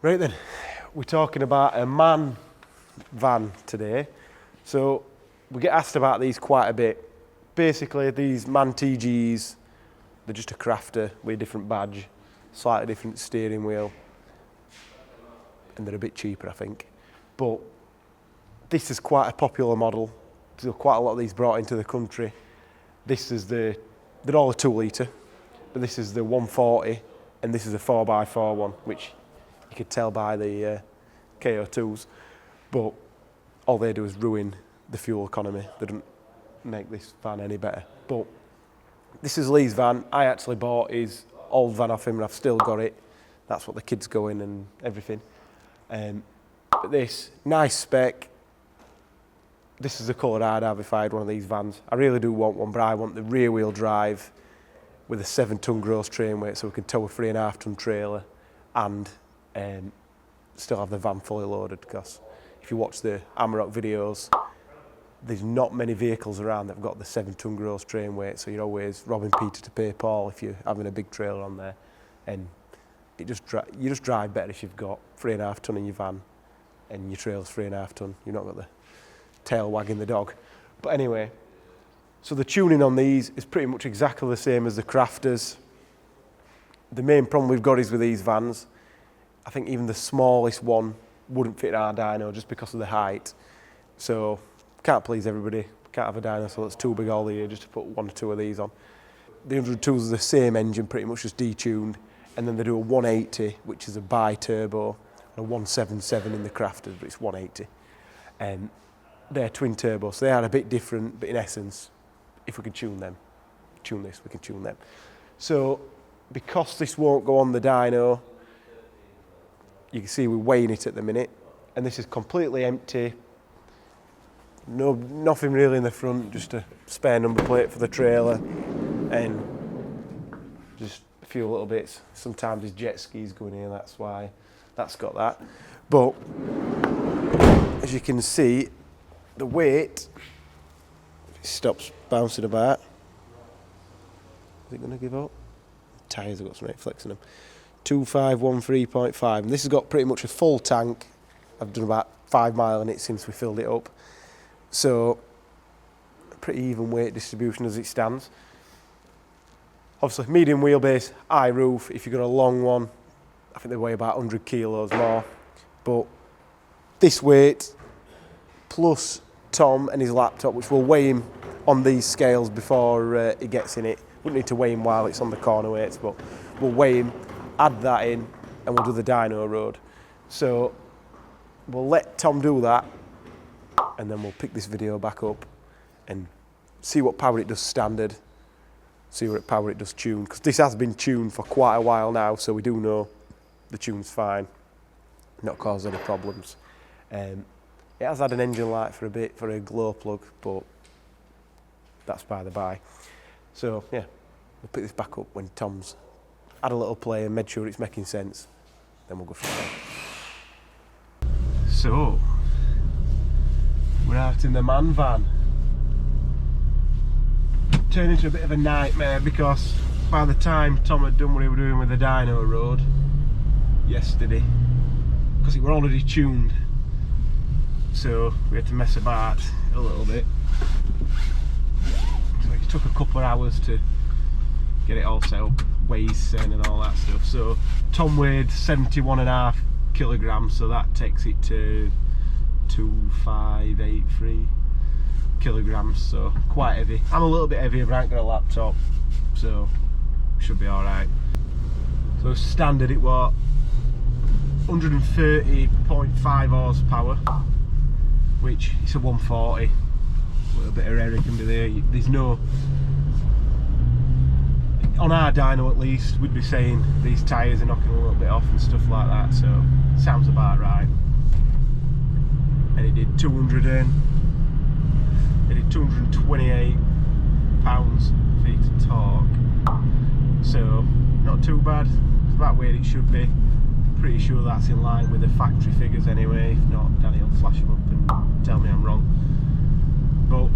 Right then, we're talking about a MAN van today. So we get asked about these quite a bit. Basically, these MAN TGEs, they're just a crafter with a different badge, slightly different steering wheel, and they're a bit cheaper, I think. But this is quite a popular model. There's quite a lot of these brought into the country. This is they're all a 2 litre, but this is the 140, and this is a 4x4 one, which you could tell by the KO2s, but all they do is ruin the fuel economy. They don't make this van any better. But this is Lee's van. I actually bought his old van off him and I've still got it. That's what the kids go in and everything. But this, nice spec. This is the colour I'd have if I had one of these vans. I really do want one, but I want the rear wheel drive with a 7-ton gross train weight so we can tow a 3.5-ton trailer and still have the van fully loaded, because if you watch the Amarok videos, there's not many vehicles around that have got the 7-ton gross train weight, so you're always robbing Peter to pay Paul if you're having a big trailer on there, and you just drive better if you've got 3.5 ton in your van and your trailer's 3.5 ton. You've not got the tail wagging the dog. But anyway, so the tuning on these is pretty much exactly the same as the crafters. The main problem we've got is with these vans, I think even the smallest one wouldn't fit our dyno just because of the height. So can't please everybody. Can't have a dyno so that's too big all the year just to put 1 or 2 of these on. The 102s are the same engine, pretty much just detuned, and then they do a 180, which is a bi-turbo, and a 177 in the crafters, but it's 180. And they're twin turbo, so they are a bit different, but in essence, if we can tune this, we can tune them. So because this won't go on the dyno, you can see we're weighing it at the minute, and this is completely empty. Nothing really in the front, just a spare number plate for the trailer, and just a few little bits. Sometimes there's jet skis going here, that's why that's got that. But as you can see, the weight, if it stops bouncing about, is it going to give up? The tyres have got some flex in them. 2513.5, and this has got pretty much a full tank. I've done about 5 miles in it since we filled it up, so a pretty even weight distribution as it stands. Obviously medium wheelbase, high roof. If you've got a long one, I think they weigh about 100 kilos more, but this weight plus Tom and his laptop, which will weigh him on these scales before he gets in it. Wouldn't need to weigh him while it's on the corner weights, but we'll weigh him, add that in, and we'll do the Dyno Road. So we'll let Tom do that, and then we'll pick this video back up and see what power it does standard, see what power it does tune, because this has been tuned for quite a while now, so we do know the tune's fine, not caused any problems. It has had an engine light for a bit, for a glow plug, but that's by the by. So yeah, we'll pick this back up when Tom's had a little play and made sure it's making sense, then we'll go from there. So, we're out in the MAN van. Turned into a bit of a nightmare because by the time Tom had done what he was doing with the Dyno Road yesterday, because it were already tuned, so we had to mess about a little bit. So it took a couple of hours to get it all set up, weighs and all that stuff. So Tom weighed 71.5 kilograms, so that takes it to 2583 kilograms, so quite heavy. I'm a little bit heavier, but I ain't got a laptop, so should be alright. So standard it was 130.5 horsepower, which is a 140. A little bit of error can be there. There's no, on our dyno at least, we'd be saying these tyres are knocking a little bit off and stuff like that, so sounds about right. And it did 228 pounds-feet of torque, so not too bad. It's about where it should be. Pretty sure that's in line with the factory figures anyway. If not, Danny will flash them up and tell me I'm wrong. But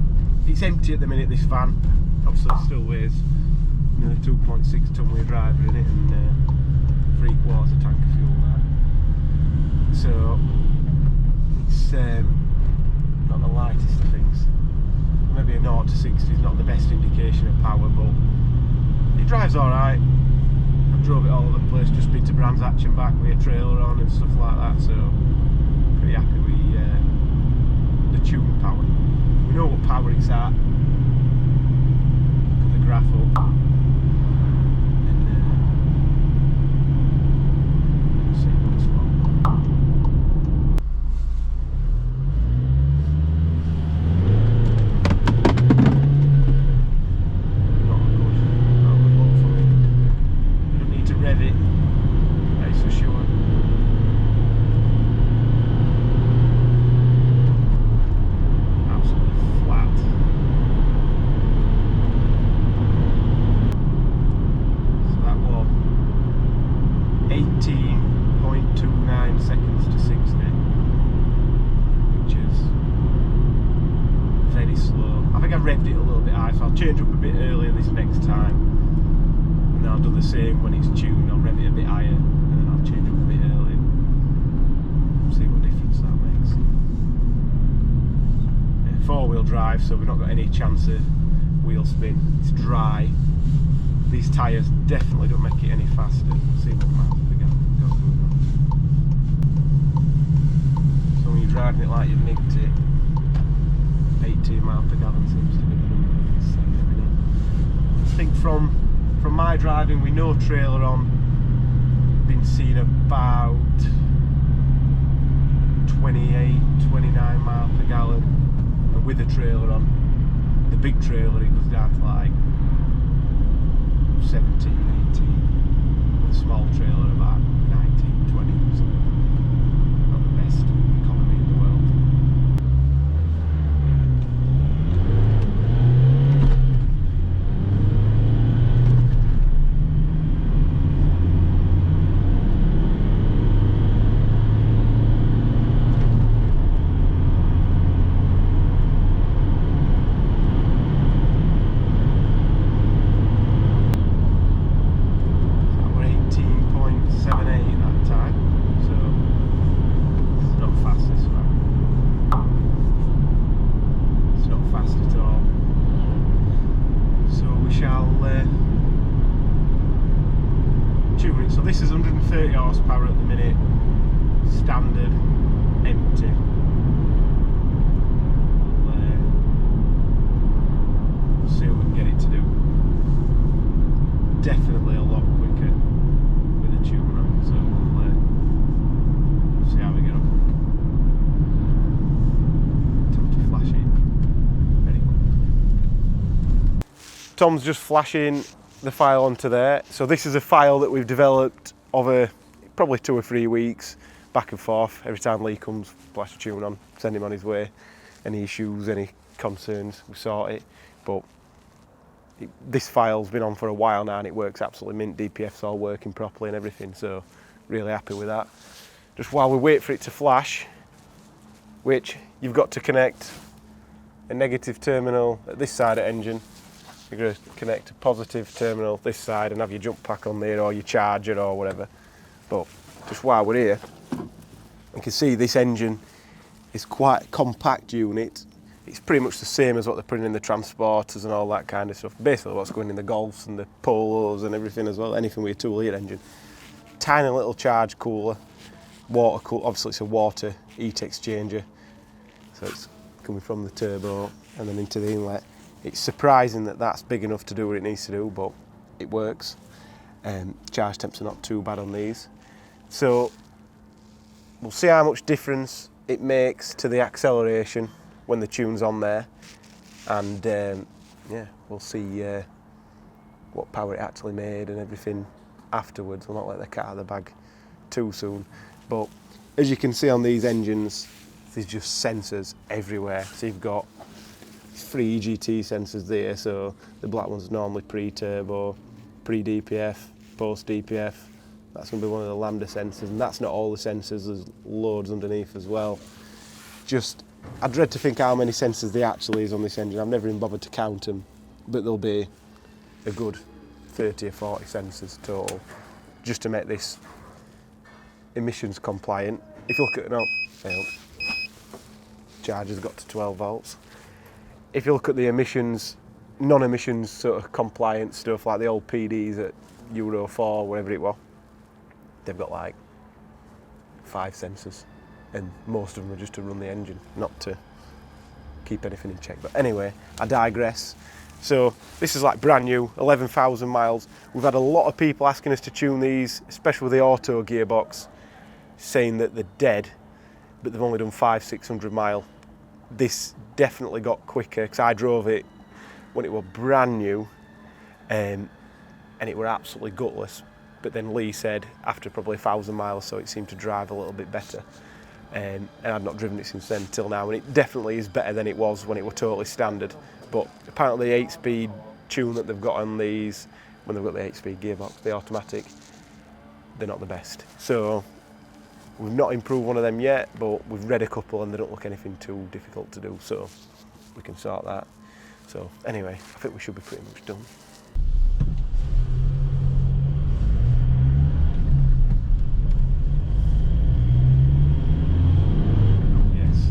it's empty at the minute, this van. Obviously it still weighs nearly 2.6 ton with a driver in it and 3/4 tank of fuel there. So it's not the lightest of things. Maybe a 0 to 60 is not the best indication of power, but it drives alright. I've drove it all over the place, just been to Brands Hatch and back with a trailer on and stuff like that, so pretty happy with the tune power. We know what power it's at. Put the graph up. Revved it a little bit high, so I'll change up a bit earlier this next time, and then I'll do the same when it's tuned. I'll rev it a bit higher, and then I'll change up a bit earlier, see what difference that makes. Yeah, 4-wheel drive, so we've not got any chance of wheel spin. It's dry. These tyres definitely don't make it any faster. See what miles we got going on. So when you're driving it like you've nicked it, 18 miles per gallon seems to be the number that's coming in. I think from my driving with no trailer on, been seen about 28, 29 miles per gallon, and with a trailer on, the big trailer, it goes down to like 17, 18, with a small trailer about 19, 20, something. Not the best economy in the world. So this is 130 horsepower at the minute, standard, empty. We'll see what we can get it to do. Definitely a lot quicker with a tune on, so we'll see how we get on. Time to flash it. Ready? Tom's just flashing the file onto there. So this is a file that we've developed over probably 2 or 3 weeks, back and forth. Every time Lee comes, flash the tune on, send him on his way. Any issues, any concerns, we sort it. But this file's been on for a while now and it works absolutely mint. DPF's all working properly and everything, so really happy with that. Just while we wait for it to flash, which you've got to connect a negative terminal at this side of the engine. You're going to connect a positive terminal this side and have your jump pack on there or your charger or whatever. But just while we're here, you can see this engine is quite a compact unit. It's pretty much the same as what they're putting in the transporters and all that kind of stuff. Basically what's going in the Golfs and the Polos and everything as well, anything with a 2-litre engine. Tiny little charge cooler, water cooler, obviously it's a water heat exchanger. So it's coming from the turbo and then into the inlet. It's surprising that that's big enough to do what it needs to do, but it works. Charge temps are not too bad on these. So we'll see how much difference it makes to the acceleration when the tune's on there. And yeah, we'll see what power it actually made and everything afterwards. We'll not let the cat out of the bag too soon. But as you can see on these engines, there's just sensors everywhere. So you've got 3 EGT sensors there, so the black one's normally pre-turbo, pre-DPF, post-DPF. That's going to be one of the lambda sensors, and that's not all the sensors, there's loads underneath as well. Just, I dread to think how many sensors there actually is on this engine. I've never even bothered to count them, but there'll be a good 30 or 40 sensors total, just to make this emissions compliant. if you look at, no, charger's got to 12 volts. If you look at the emissions, non-emissions sort of compliant stuff like the old PDs at Euro 4, whatever it was, they've got like 5 sensors, and most of them are just to run the engine, not to keep anything in check. But anyway, I digress. So this is like brand new, 11,000 miles. We've had a lot of people asking us to tune these, especially with the auto gearbox, saying that they're dead, but they've only done 500-600 mile. This definitely got quicker, because I drove it when it was brand new, and it were absolutely gutless. But then Lee said after probably 1,000 miles, so it seemed to drive a little bit better. And I've not driven it since then till now, and it definitely is better than it was when it was totally standard. But apparently the 8-speed tune that they've got on these, when they've got the 8-speed gearbox, the automatic, they're not the best. So we've not improved one of them yet, but we've read a couple and they don't look anything too difficult to do, so we can sort that. So anyway, I think we should be pretty much done. Yes,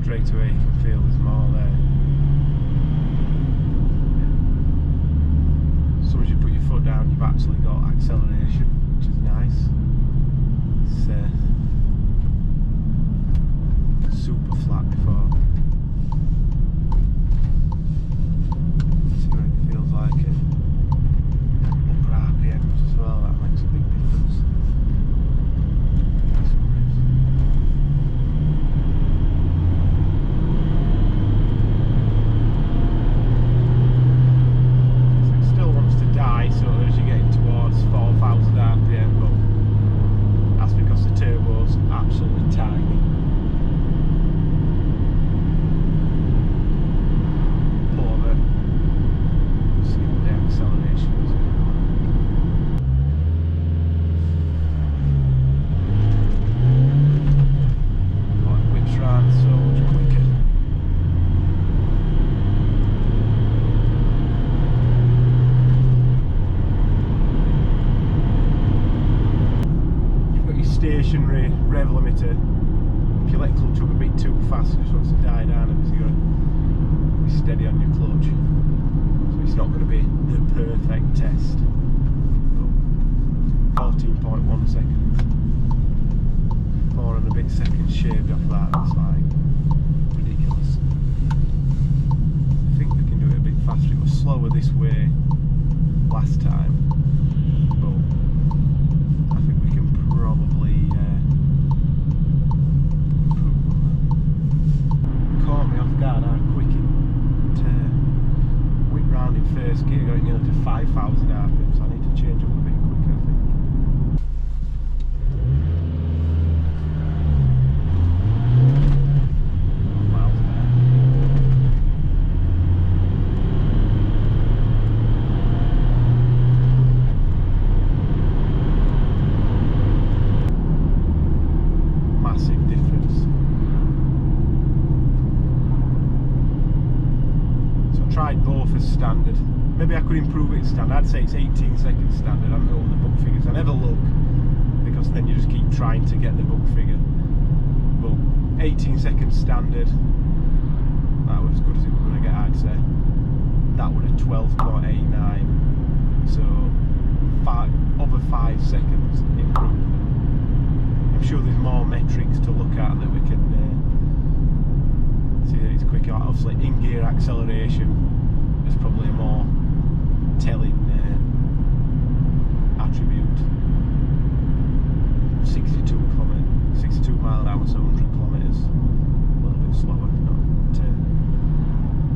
straight away you can feel there's more there. As soon as you put your foot down, you've actually got acceleration, which is nice. It's super flat before. See what it feels like at upper RPMs as well, that makes a big difference. Stationary rev limiter. If you let clutch up a bit too fast, it just wants to die down a bit, so you've got to be steady on your clutch. So it's not going to be the perfect test. But 14.1 seconds. 4 and a bit seconds shaved off that, that's like ridiculous. I think we can do it a bit faster. It was slower this way last time, but I think we can probably caught me off guard how quick it whipped round in first gear, got it nearly to 5,000 RPM, so I need to change up a bit quicker, I think. Miles there. Massive difference. So I tried both as standard. Maybe I could improve it standard. I'd say it's 18 seconds standard. I don't know the book figures. I never look, because then you just keep trying to get the book figure. But 18 seconds standard, that was as good as it was going to get, I'd say. That would have 12.89. So over 5 seconds improvement. I'm sure there's more metrics to look at that we can see that it's quicker. Obviously in-gear acceleration is probably a more telling attribute. 62 mile an hour, so 100 kilometres, a little bit slower, not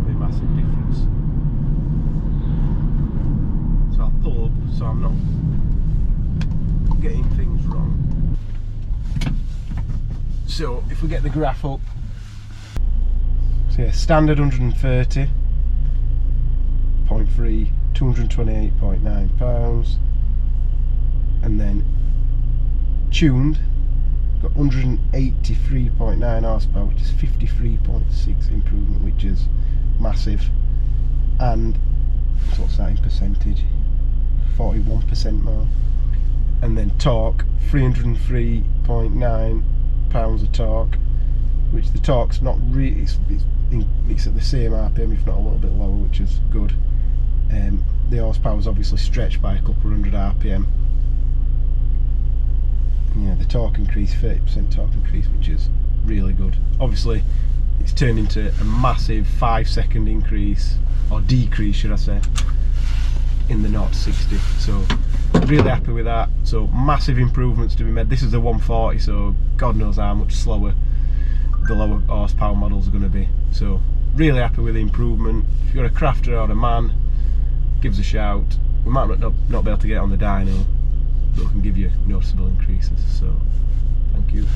a massive difference. So I'll pull up so I'm not getting things wrong. So if we get the graph up, so yeah, standard 130.3, 228.9 pounds, and then tuned, got 183.9 horsepower, which is 53.6 improvement, which is massive. And so what's that in percentage? 41% more. And then torque, 303.9 6.9 pounds of torque, which the torque's not really, it's at the same RPM, if not a little bit lower, which is good. The horsepower's obviously stretched by a couple of hundred RPM. Yeah, the torque increase, 30% torque increase, which is really good. Obviously, it's turned into a massive 5-second increase, or decrease should I say, in the 0 to 60. So really happy with that. So massive improvements to be made. This is a 140, so God knows how much slower the lower horsepower models are going to be. So really happy with the improvement. If you're a crafter or a man, give us a shout. We might not be able to get on the dyno, but we can give you noticeable increases. So thank you.